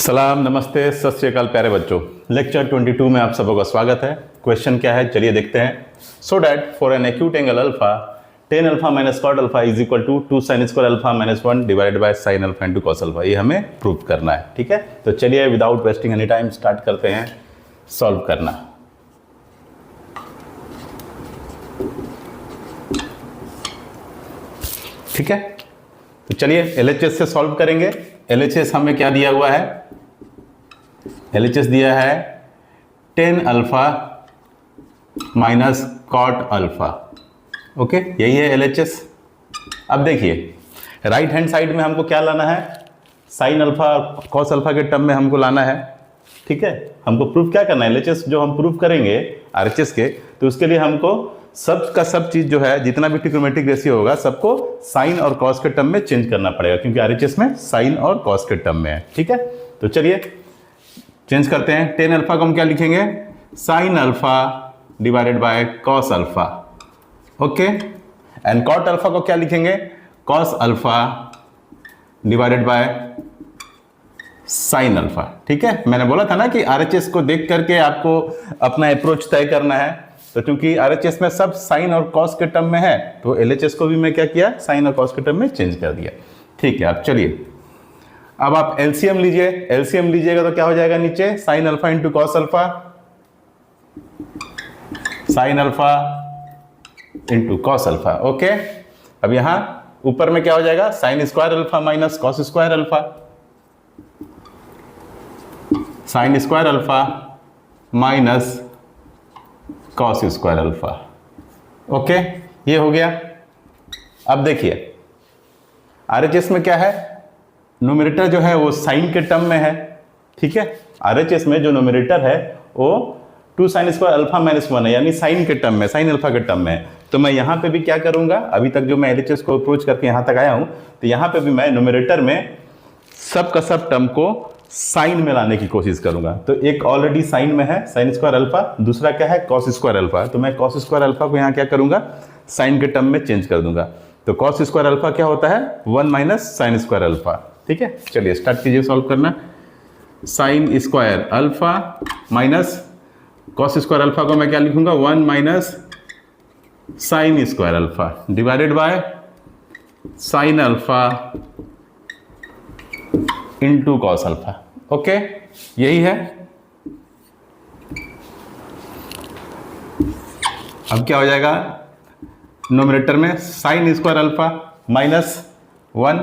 सलाम, नमस्ते, सत श्री अकाल प्यारे बच्चों। लेक्चर 22 में आप सबों का स्वागत है। क्वेश्चन क्या है चलिए देखते हैं। So that for an acute angle alpha tan alpha minus cot alpha is equal to 2 sin square alpha minus 1 divided by sin alpha into cos alpha, ये हमें प्रूव करना है। ठीक है, तो चलिए without wasting any time start करते हैं सॉल्व करना। ठीक है, तो चलिए LHS से सॉल्व करेंगे। LHS हमें क्या दिया हुआ है? LHS दिया है tan alpha minus cot alpha. Okay, यही है LHS। अब देखिए राइट हैंड साइड में हमको क्या लाना है? साइन अल्फा और कॉस अल्फा के टर्म में हमको लाना है। ठीक है, हमको प्रूफ क्या करना है? LHS जो हम प्रूफ करेंगे RHS के, तो उसके लिए हमको सब का सब चीज जो है, जितना भी ट्रिग्नोमेट्रिक रेशियो होगा, सबको साइन और कॉस के टर्म में चेंज करना पड़ेगा, क्योंकि RHS में साइन और कॉस के टर्म में है। ठीक है, तो चलिए चेंज करते हैं। tan अल्फा को हम क्या लिखेंगे? Sine alpha divided by cos alpha. Okay, and cot alpha को क्या लिखेंगे? Cos alpha divided by sine alpha. ठीक है, मैंने बोला था ना कि RHS को देख करके आपको अपना अप्रोच तय करना है। तो क्योंकि RHS में सब साइन और कॉस के टर्म में है, तो LHS को भी मैं क्या किया? साइन और कॉस के टर्म में चेंज कर दिया। ठीक है, अब चलिए अब आप LCM लीजिए। LCM लीजिएगा तो क्या हो जाएगा? नीचे sign alpha into cos alpha, sign alpha into cos alpha. Okay, अब यहां ऊपर में क्या हो जाएगा? Sine square alpha minus cos square alpha, sine square alpha minus cos square alpha. Okay, ये हो गया। अब देखिए RHS में क्या है? न्यूमरेटर जो है वो साइन के टर्म में है। ठीक है, RHS में जो न्यूमरेटर है वो 2 sin स्क्वायर अल्फा माइनस 1 है, यानी साइन के टर्म में, साइन अल्फा के टर्म में है। तो मैं यहां पे भी क्या करूंगा? अभी तक जो मैं LHS को अप्रोच करके यहां तक आया हूं, तो यहां पे भी मैं न्यूमरेटर में सब का सब टर्म को साइन में लाने की कोशिश करूंगा। तो एक ऑलरेडी साइन में है, साइन स्क्वायर अल्फा, दूसरा क्या है? Cos square alpha. तो मैं कॉस स्क्वायर अल्फा को यहाँ क्या करूंगा? साइन के टर्म में चेंज कर दूंगा। तो कॉस स्क्वायर अल्फा क्या होता है? 1 माइनस साइन स्क्वायर अल्फा। ठीक है, चलिए स्टार्ट कीजिए सॉल्व करना। Sine square alpha minus cos square alpha को मैं क्या लिखूंगा? 1 minus sine square alpha divided by sine alpha into cos alpha. Okay, यही है। अब क्या हो जाएगा? नोमिनेटर में sine square alpha minus 1,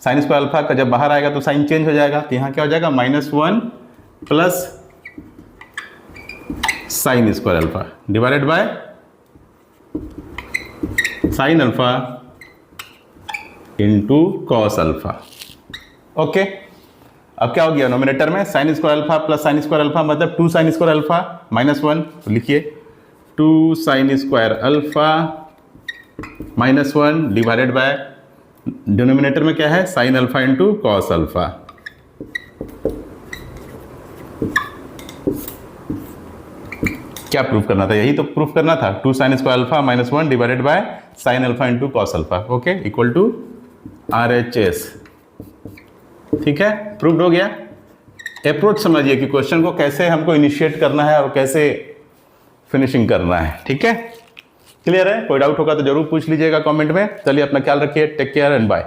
sine square alpha का जब बाहर आएगा तो साइन चेंज हो जाएगा, तो यहां क्या हो जाएगा? -1 plus sine square alpha divided by sine alpha into cos alpha. Okay, अब क्या हो गया? नोमिनेटर में sine square alpha plus sine square alpha मतलब 2 sin स्क्वायर अल्फा माइनस 1, तो लिखिए 2 sin square alpha minus 1 divided by denominator में क्या है? Sine alpha into cos alpha. क्या प्रूफ करना था? यही तो प्रूफ करना था। 2 sin square alpha minus 1 divided by sine alpha into cos alpha. Okay, equal to RHS। ठीक है, प्रूव्ड हो गया। अप्रोच समझिए कि क्वेश्चन को कैसे हमको इनिशिएट करना है और कैसे फिनिशिंग करना है। ठीक है, क्लियर है? कोई डाउट होगा तो जरूर पूछ लीजिएगा कमेंट में। चलिए अपना ख्याल रखिए, टेक केयर एंड बाय।